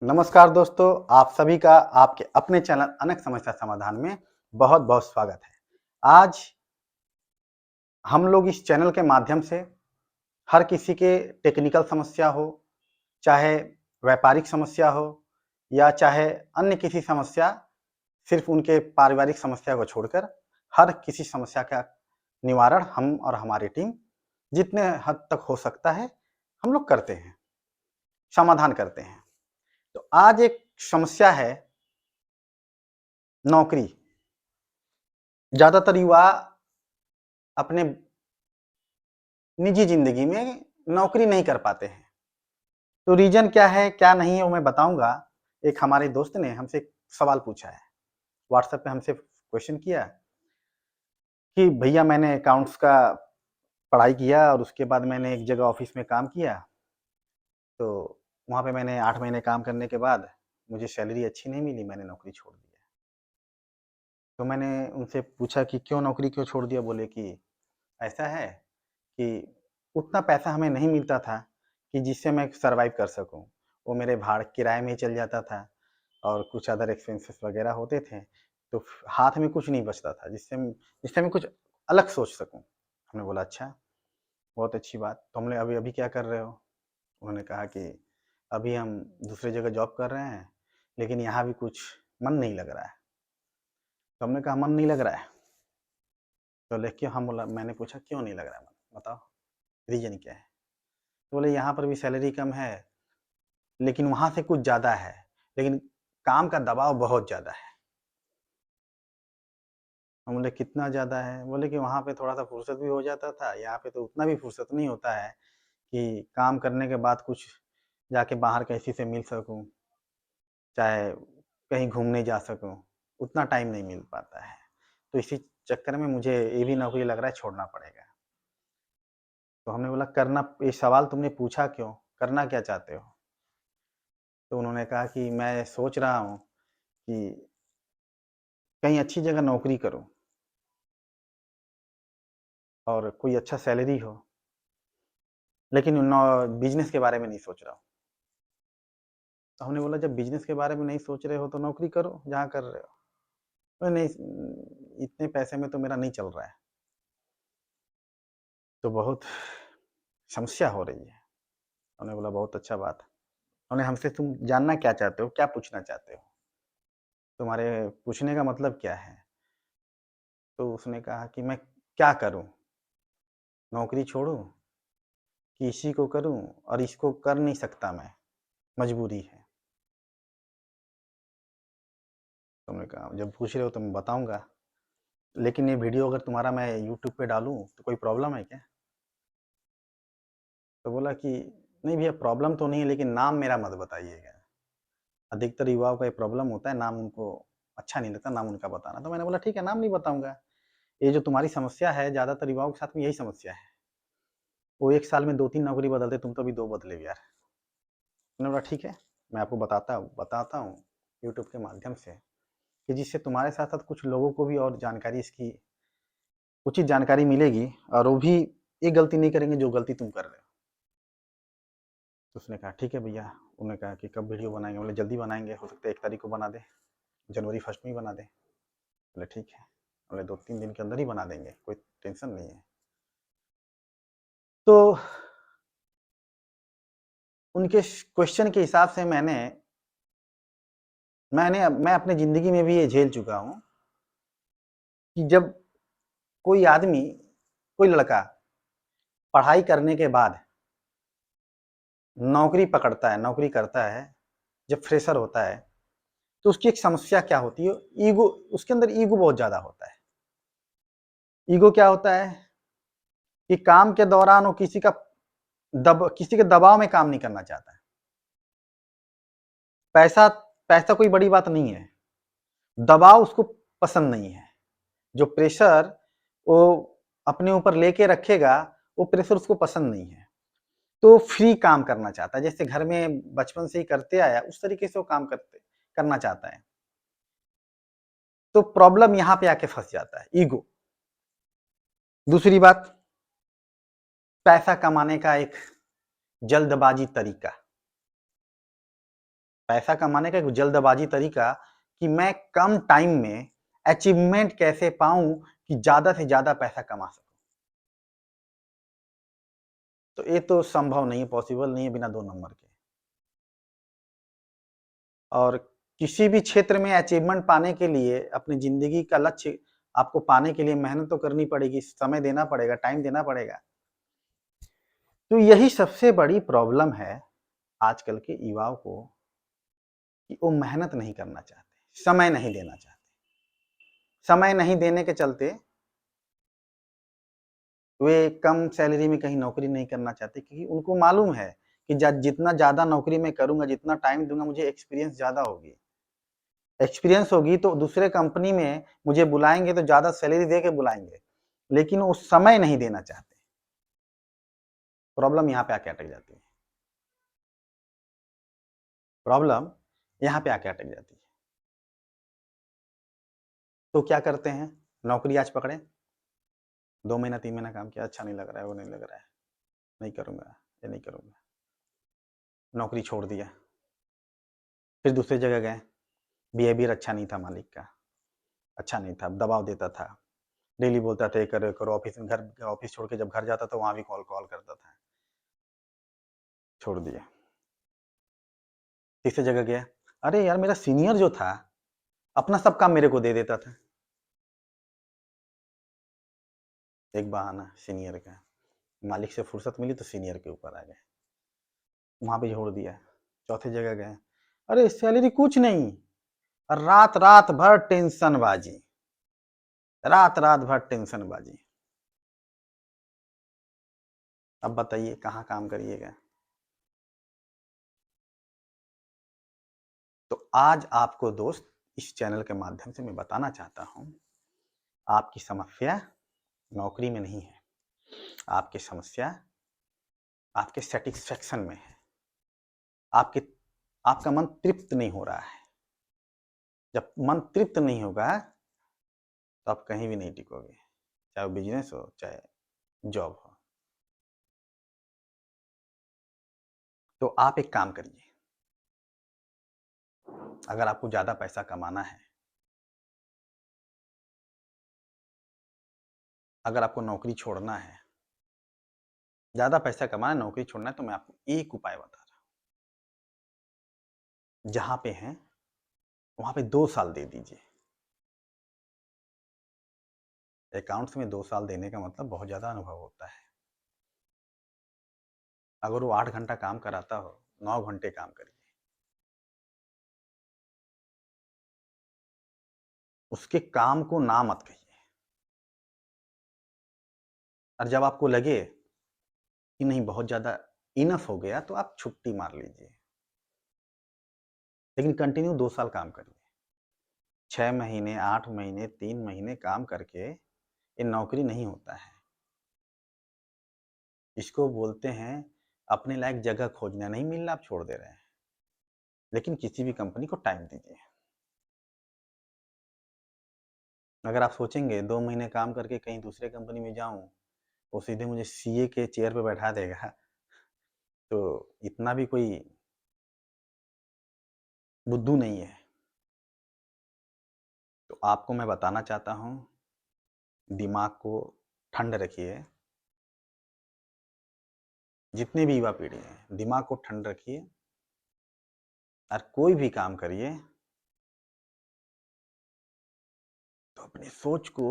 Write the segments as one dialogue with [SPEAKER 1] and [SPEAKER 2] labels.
[SPEAKER 1] नमस्कार दोस्तों, आप सभी का आपके अपने चैनल अनेक समस्या समाधान में बहुत-बहुत स्वागत है। आज हम लोग इस चैनल के माध्यम से हर किसी के टेक्निकल समस्या हो, चाहे व्यापारिक समस्या हो या चाहे अन्य किसी समस्या, सिर्फ़ उनके पारिवारिक समस्या को छोड़कर हर किसी समस्या का निवारण हम और हमारी टीम जितने हद तक हो सकता है, हम लोग करते हैं, समाधान करते हैं। तो आज एक समस्या है नौकरी। ज़्यादातर युवा अपने निजी ज़िंदगी में नौकरी नहीं कर पाते हैं। तो रीज़न क्या है, क्या नहीं है वो मैं बताऊँगा। एक हमारे दोस्त ने हमसे एक सवाल पूछा है, व्हाट्सएप पे हमसे क्वेश्चन किया कि भैया मैंने अकाउंट्स का पढ़ाई किया और उसके बाद मैंने एक जगह ऑफ़िस में काम किया, तो वहाँ पे मैंने 8 महीने काम करने के बाद मुझे सैलरी अच्छी नहीं मिली, मैंने नौकरी छोड़ दी है। तो मैंने उनसे पूछा कि क्यों नौकरी क्यों छोड़ दिया? बोले कि ऐसा है कि उतना पैसा हमें नहीं मिलता था कि जिससे मैं सर्वाइव कर सकूँ। वो मेरे किराए में ही चल जाता था और कुछ अदर एक्सपेंसेस वगैरह होते थे, तो फ हाथ में कुछ नहीं बचता था जिससे मैं कुछ अलग सोच सकूँ। हमने बोला अच्छा, बहुत अच्छी बात। तो हमने अभी-अभी क्या कर रहे हो? उन्होंने कहा कि अभी हम दूसरी जगह जॉब कर रहे हैं, लेकिन यहाँ भी कुछ मन नहीं लग रहा है। तो हमने कहा मन नहीं लग रहा है? तो बोले क्यों? मैंने पूछा क्यों नहीं लग रहा है मन? बताओ, रीज़न क्या है? तो बोले यहाँ पर भी सैलरी कम है, लेकिन वहाँ से कुछ ज़्यादा है, लेकिन काम का दबाव बहुत ज़्यादा है। हम बोले कितना ज़्यादा है? बोले कि वहाँ पे थोड़ा-सा फुर्सत भी हो जाता था, यहाँ पे तो उतना भी फुर्सत नहीं होता है कि काम करने के बाद कुछ जाके बाहर किसी से मिल सकूँ, चाहे कहीं घूमने जा सकूँ, उतना टाइम नहीं मिल पाता है। तो इसी चक्कर में मुझे ये भी नौकरी लग रहा है छोड़ना पड़ेगा। तो हमने बोला करना ये सवाल तुमने पूछा क्यों? करना क्या चाहते हो? तो उन्होंने कहा कि मैं सोच रहा हूँ कि कहीं अच्छी जगह नौकरी करूँ और कोई अच्छा सैलरी हो, लेकिन बिज़नेस के बारे में नहीं सोच रहा हूँ। तो हमने बोला जब बिज़नेस के बारे में नहीं सोच रहे हो तो नौकरी करो, जहाँ कर रहे हो। बोले नहीं इतने पैसे में तो मेरा नहीं चल रहा है। तो बहुत समस्या हो रही है। हमने बोला बहुत अच्छा बात। उन्होंने हमसे तुम जानना क्या चाहते हो? क्या पूछना चाहते हो? तुम्हारे पूछने का मतलब क्या है? तो उसने कहा कि मैं क्या करूँ? नौकरी छोड़ूँ कि इसी को करूँ और इसको कर नहीं सकता मैं, मजबूरी है। तो हमने कहा जब पूछ रहे हो तो मैं बताऊँगा, लेकिन ये वीडियो अगर तुम्हारा मैं यूट्यूब पे डालूँ तो कोई प्रॉब्लम है क्या? तो बोला कि नहीं भैया प्रॉब्लम तो नहीं है लेकिन नाम मेरा मत बताइएगा। अधिकतर युवाओं का ये प्रॉब्लम होता है, नाम उनको अच्छा नहीं लगता नाम उनका बताना। तो मैंने बोला ठीक है नाम नहीं बताऊँगा। ये जो तुम्हारी समस्या है ज़्यादातर युवाओं के साथ में यही समस्या है। वो 1 साल में 2-3 नौकरी बदलते, तुम तो अभी 2 बदले हो यार। मैंने बोला ठीक है, मैं आपको बताता हूँ यूट्यूब के माध्यम से कि जिससे तुम्हारे साथ-साथ कुछ लोगों को भी और जानकारी इसकी उचित जानकारी मिलेगी और वो भी ये गलती नहीं करेंगे जो गलती तुम कर रहे हो। तो उसने कहा ठीक है भैया। उन्होंने कहा कि कब वीडियो बनाएँगे? बोले जल्दी बनाएँगे, हो सकता है 1 तारीख को बना दें, जनवरी 1 में ही बना दें। बोले ठीक है। बोले 2-3 दिन के अंदर ही बना देंगे, कोई टेंशन नहीं है। तो उनके क्वेश्चन के हिसाब से मैं अपनी ज़िंदगी में भी ये झेल चुका हूँ कि जब कोई आदमी, कोई लड़का पढ़ाई करने के बाद नौकरी करता है, जब फ्रेशर होता है, तो उसकी एक समस्या क्या होती है, ईगो, उसके अंदर ईगो बहुत ज़्यादा होता है। ईगो क्या होता है कि काम के दौरान वो किसी के दबाव में काम नहीं करना चाहता है। पैसा पैसा कोई बड़ी बात नहीं है, दबाव उसको पसंद नहीं है। जो प्रेशर वो अपने ऊपर लेके रखेगा, वो प्रेशर उसको पसंद नहीं है। तो फ्री काम करना चाहता है, जैसे घर में बचपन से ही करते आया, उस तरीके से वो काम करना चाहता है। तो प्रॉब्लम यहाँ पे आके फँस जाता है, ईगो। दूसरी बात, पैसा कमाने का एक जल्दबाजी तरीका। पैसा कमाने का एक जल्दबाजी तरीका कि मैं कम टाइम में अचीवमेंट कैसे पाऊं कि ज्यादा से ज्यादा पैसा कमा सकूं। तो ये तो संभव नहीं है, पॉसिबल नहीं है बिना 2 नंबर के। और किसी भी क्षेत्र में अचीवमेंट पाने के लिए अपनी ज़िंदगी का लक्ष्य आपको पाने के लिए मेहनत तो करनी पड़ेगी, समय देना पड़ेगा, टाइम देना पड़ेगा। तो यही सबसे बड़ी प्रॉब्लम है आजकल के युवाओं को कि वो मेहनत नहीं करना चाहते, समय नहीं देना चाहते। समय नहीं देने के चलते वे कम सैलरी में कहीं नौकरी नहीं करना चाहते क्योंकि उनको मालूम है कि जितना ज़्यादा नौकरी मैं करूँगा, जितना टाइम दूँगा, मुझे एक्सपीरियंस ज़्यादा होगी। एक्सपीरियंस होगी तो दूसरे कंपनी में मुझे बुलाएँगे तो ज़्यादा सैलरी दे के बुलाएँगे, लेकिन वो समय नहीं देना चाहते। प्रॉब्लम यहाँ पे आके अटक जाती है। प्रॉब्लम यहाँ पे आके अटक जाती है। तो क्या करते हैं? नौकरी आज पकड़े, 2 महीना 3 महीना काम किया, अच्छा नहीं लग रहा है, वो नहीं लग रहा है, नहीं करूँगा, ये नहीं करूँगा। नौकरी छोड़ दिया। फिर दूसरी जगह गए, बिहेवियर अच्छा नहीं था मालिक का, अच्छा नहीं था, दबाव देता था। डेली बोलता था ये करो, ये करो, ऑफिस छोड़ के जब घर जाता था वहाँ भी कॉल कॉल करता था। छोड़ दिया। तीसरी जगह गया, अरे यार मेरा सीनियर जो था, अपना सब काम मेरे को दे देता था। एक बहाना सीनियर का, मालिक से फुर्सत मिली तो सीनियर के ऊपर आ गए, वहाँ भी छोड़ दिया। चौथी जगह गए, अरे सैलरी कुछ नहीं, रात रात भर टेंशनबाजी, रात रात भर टेंशनबाजी। अब बताइए कहाँ काम करिएगा? तो आज आपको दोस्त इस चैनल के माध्यम से मैं बताना चाहता हूँ, आपकी समस्या नौकरी में नहीं है, आपकी समस्या आपके सेटिस्फेक्शन में है। आपका मन तृप्त नहीं हो रहा है। जब मन तृप्त नहीं होगा तो आप कहीं भी नहीं टिकोगे, चाहे वो बिजनेस हो चाहे जॉब हो। तो आप एक काम करिए, अगर आपको ज़्यादा पैसा कमाना है, अगर आपको नौकरी छोड़ना है, ज़्यादा पैसा कमाना है, नौकरी छोड़ना है, तो मैं आपको एक उपाय बता रहा हूँ। जहाँ पे हैं वहाँ पे 2 साल दे दीजिए। अकाउंट्स में 2 साल देने का मतलब बहुत ज़्यादा अनुभव होता है। अगर वो 8 घंटा काम कराता हो, 9 घंटे काम करिए। उसके काम को ना मत कहिए। और जब आपको लगे कि नहीं बहुत ज़्यादा इनफ हो गया, तो आप छुट्टी मार लीजिए। लेकिन कंटिन्यू 2 साल काम करिए। 6 महीने, 8 महीने, 3 महीने काम करके ये नौकरी नहीं होता है। इसको बोलते हैं अपने लायक जगह खोजना, नहीं मिल रहा आप छोड़ दे रहे हैं। लेकिन किसी भी कंपनी को टाइम दीजिए। अगर आप सोचेंगे 2 महीने काम करके कहीं दूसरे कंपनी में जाऊँ, वो सीधे मुझे सीए के चेयर पे बैठा देगा, तो इतना भी कोई बुद्धू नहीं है। तो आपको मैं बताना चाहता हूँ, दिमाग को ठंड रखिए। जितने भी युवा पीढ़ी हैं, दिमाग को ठंड रखिए और कोई भी काम करिए तो अपनी सोच को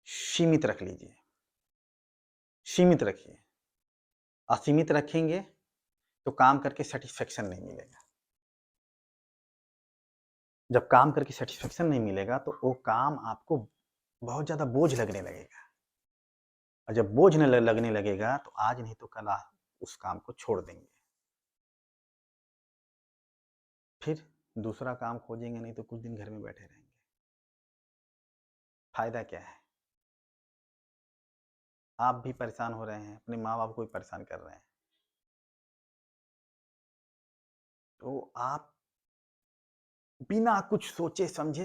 [SPEAKER 1] सीमित रख लीजिए, सीमित रखिए। असीमित रखेंगे तो काम करके सेटिस्फेक्शन नहीं मिलेगा। जब काम करके सेटिस्फेक्शन नहीं मिलेगा तो वो काम आपको बहुत ज़्यादा बोझ लगने लगेगा, और जब बोझ लगने लगेगा तो आज नहीं तो कल आप उस काम को छोड़ देंगे। फिर दूसरा काम खोजेंगे, नहीं तो कुछ दिन घर में बैठे रहेंगे। फायदा क्या है? आप भी परेशान हो रहे हैं, अपने माँ बाप को भी परेशान कर रहे हैं। तो आप बिना कुछ सोचे समझे,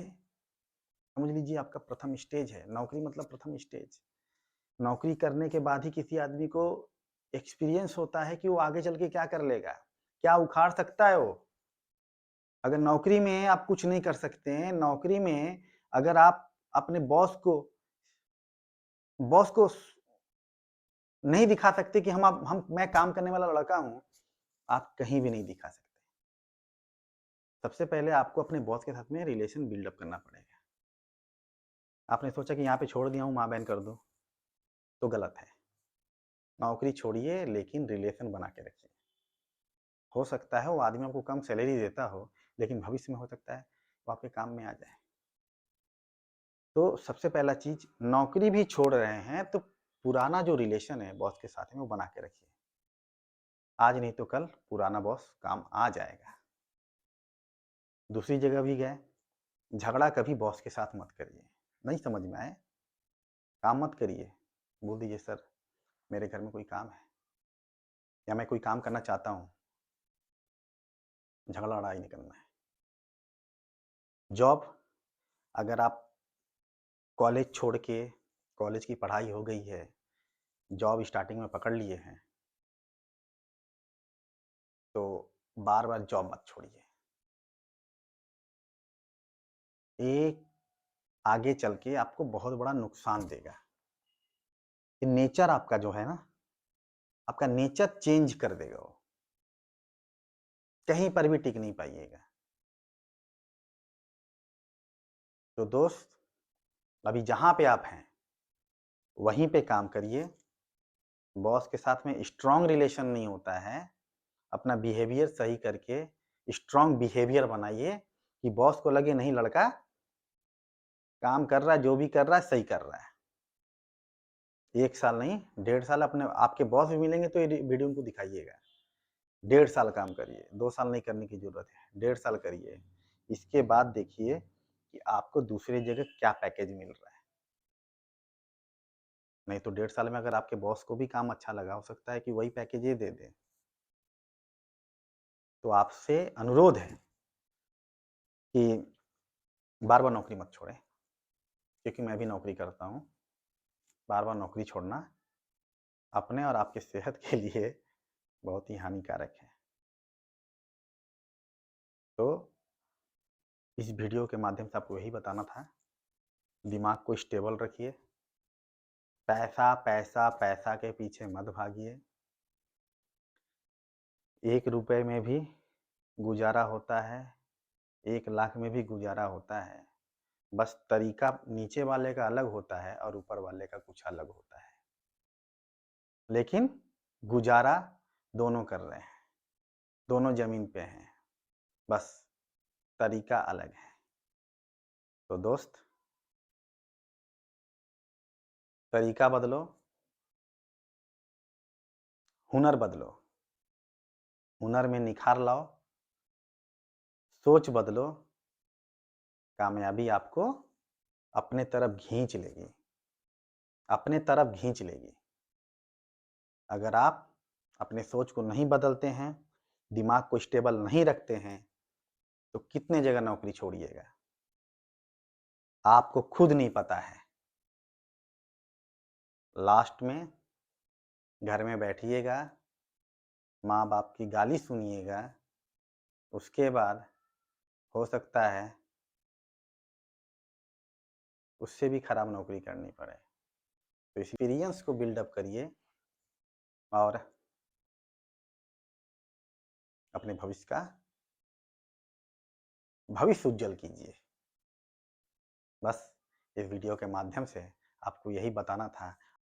[SPEAKER 1] समझ लीजिए आपका प्रथम स्टेज है। नौकरी मतलब प्रथम स्टेज। नौकरी करने के बाद ही किसी आदमी को एक्सपीरियंस होता है कि वो आगे चल के क्या कर लेगा। क्या उखाड़ सकता है वो? अगर नौकरी में आप कुछ नहीं कर सकते हैं, नौकरी में अगर आप अपने बॉस को नहीं दिखा सकते कि मैं काम करने वाला लड़का हूँ, आप कहीं भी नहीं दिखा सकते। सबसे पहले आपको अपने बॉस के साथ में रिलेशन बिल्ड अप करना पड़ेगा। आपने सोचा कि यहाँ पे छोड़ दिया हूँ, माँ बहन कर दो, तो गलत है। नौकरी छोड़िए लेकिन रिलेशन बना के रखिए। हो सकता है वो आदमी आपको कम सैलरी देता हो, लेकिन भविष्य में हो सकता है वो आपके काम में आ जाए। तो सबसे पहला चीज़, नौकरी भी छोड़ रहे हैं तो पुराना जो रिलेशन है बॉस के साथ में वो बना के रखिए। आज नहीं तो कल पुराना बॉस काम आ जाएगा। दूसरी जगह भी गए, झगड़ा कभी बॉस के साथ मत करिए। नहीं समझ में आए, काम मत करिए। बोल दीजिए सर मेरे घर में कोई काम है या मैं कोई काम करना चाहता हूँ, झगड़ा लड़ाई नहीं करना है। जॉब, अगर आप कॉलेज छोड़ के, कॉलेज की पढ़ाई हो गई है, जॉब स्टार्टिंग में पकड़ लिए हैं, तो बार-बार जॉब मत छोड़िए। एक आगे चल के आपको बहुत बड़ा नुकसान देगा। ये नेचर आपका जो है ना, आपका नेचर चेंज कर देगा वो। कहीं पर भी टिक नहीं पाइएगा। तो दोस्त, अभी जहाँ पे आप हैं, वहीं पे काम करिए। बॉस के साथ में स्ट्रॉन्ग रिलेशन नहीं होता है। अपना बिहेवियर सही करके स्ट्रॉन्ग बिहेवियर बनाइए कि बॉस को लगे नहीं लड़का काम कर रहा है, जो भी कर रहा है सही कर रहा है। 1 साल नहीं, 1.5 साल अपने आपके बॉस भी मिलेंगे तो ये वीडियो उनको दिखाइएगा। 1.5 साल काम करिए, 2 साल नहीं करने की ज़रूरत है, 1.5 साल करिए। इसके बाद देखिए कि आपको दूसरी जगह क्या पैकेज मिल रहा है। नहीं तो 1.5 साल में अगर आपके बॉस को भी काम अच्छा लगा, हो सकता है कि वही पैकेज ये दे दें। तो आपसे अनुरोध है कि बार-बार नौकरी मत छोड़ें, क्योंकि मैं भी नौकरी करता हूँ। बार-बार नौकरी छोड़ना अपने और आपकी सेहत के लिए बहुत ही हानिकारक है। तो इस वीडियो के माध्यम से आपको यही बताना था, दिमाग को स्टेबल रखिए। पैसा, पैसा, पैसा के पीछे मत भागिए। 1 रुपए में भी गुज़ारा होता है, 1 लाख में भी गुज़ारा होता है। बस तरीका नीचे वाले का अलग होता है और ऊपर वाले का कुछ अलग होता है। लेकिन गुज़ारा दोनों कर रहे हैं, दोनों ज़मीन पे हैं, बस तरीका अलग है। तो दोस्त, तरीका बदलो, हुनर बदलो, हुनर में निखार लाओ, सोच बदलो, कामयाबी आपको अपने तरफ खींच लेगी, अपने तरफ खींच लेगी। अगर आप अपने सोच को नहीं बदलते हैं, दिमाग को स्टेबल नहीं रखते हैं, तो कितने जगह नौकरी छोड़िएगा, आपको खुद नहीं पता है। लास्ट में घर में बैठिएगा, माँ-बाप की गाली सुनिएगा, उसके बाद हो सकता है उससे भी खराब नौकरी करनी पड़े। तो एक्सपीरियंस को बिल्डअप करिए और अपने भविष्य उज्जवल कीजिए। बस इस वीडियो के माध्यम से आपको यही बताना था